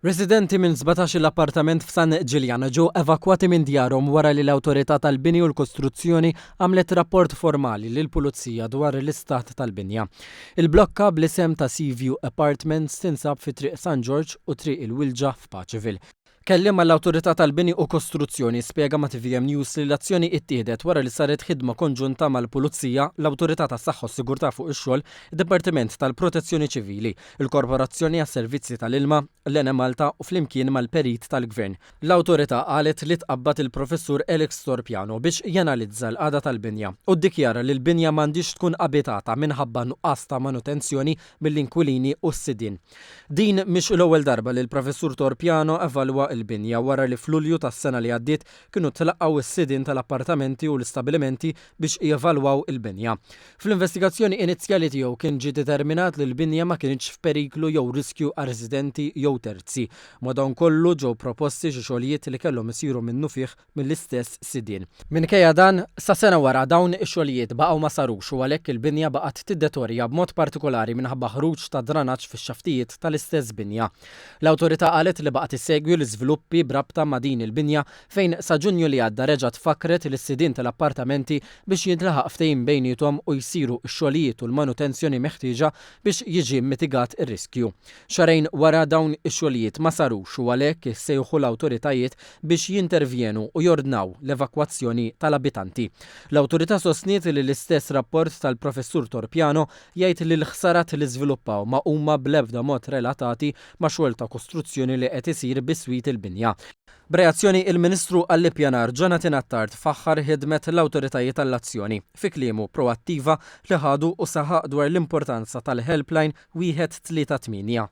Residenti minn 17 l-appartament f'San Ġiljana ġew evakwati minn djarhom wara li l-Awtorità tal-Bini u l-Kostruzzjoni għamlet rapport formali lill-Pulizija dwar l-istat tal-binja. Il-blokka bl-isem ta' Seaview Apartments tinsab fi triq San George u triq il-Wilġa f'Paċeville. Kellim mal-Awtorità tal-Bini u Kostruzzjoni spjega ma' TVM News li l-azzjoni ttieħdet wara li saret ħidma konġunta mal-Pulizija, l-Awtorità tas-Saħħa u s-Sigurtà fuq ix-xogħol, id-Dipartiment tal-Protezzjoni Ċivili, il-Korporazzjoni għas-Servizzi tal-Ilma, l-Ene Malta u flimkien mal-Perit tal-Gvern. L-Awtorità qalet li tqabbad il-Professur Alex Torpiano biex janalizza l-qagħda tal-binja u ddikjara li l-binja m'għandix tkun abitata minħabba nuqqas ta' manutenzjoni mill-inkwilini u s-sidien. Din mhix l-ewwel darba li l-Professur Torpiano evalwa il-binja wara li f'Lulju tas-sena li għaddiet kienu tlaqgħu s-sidien tal-appartamenti u l-istabbilimenti biex jevalwaw il-binja. Fl-investigazzjoni inizjali tiegħu kien ġie determinat li l-binja ma kienx f'periklu jew riskju għal residenti jew terzi. Madankollu ġew proposti xi xogħlijiet li kellhom isiru minnu fih mill-istess sidien. Minkejja dan, sa sena wara dawn ix-xogħlijiet baqgħu ma sarux u għalhekk il-binja baqgħet tiddetorja b'mod partikolari minħabba ħruġ ta' dranaġġ fix-xaftijiet tal-istess binja. L-Awtorità qalet li baqgħet issegwi l-iżviluppi brabta ma' din il-binja fejn sa Ġunju li għadda reġgħet tfakkret lis-sidien tal-appartamenti biex jintlaħaq ftehim bejniethom u jsiru x-xogħlijiet u l-manutenzjoni meħtieġa biex jiġi mitigat ir-riskju. Xarejn wara dawn ix-xogħlijiet ma sarux u għalhekk issejħu l-awtoritajiet biex jintervjenu u jordnaw l-evakwazzjoni tal-abitanti. L-Awtorità sostniet li l-istess rapport tal-Professur Torpiano jgħid li l-ħsarat li żviluppaw ma huma bl-ebda mod relatati ma' xogħol ta' kostruzzjoni li qed isir biswit il-binja. B'reazzjoni il-Ministru għall-Ippjanar Jonathan Attard faħħar ħidmet l-awtoritajiet tal-azzjoni fi kliemu proattiva li ħadu u saħaq dwar l-importanza tal-helpline 138.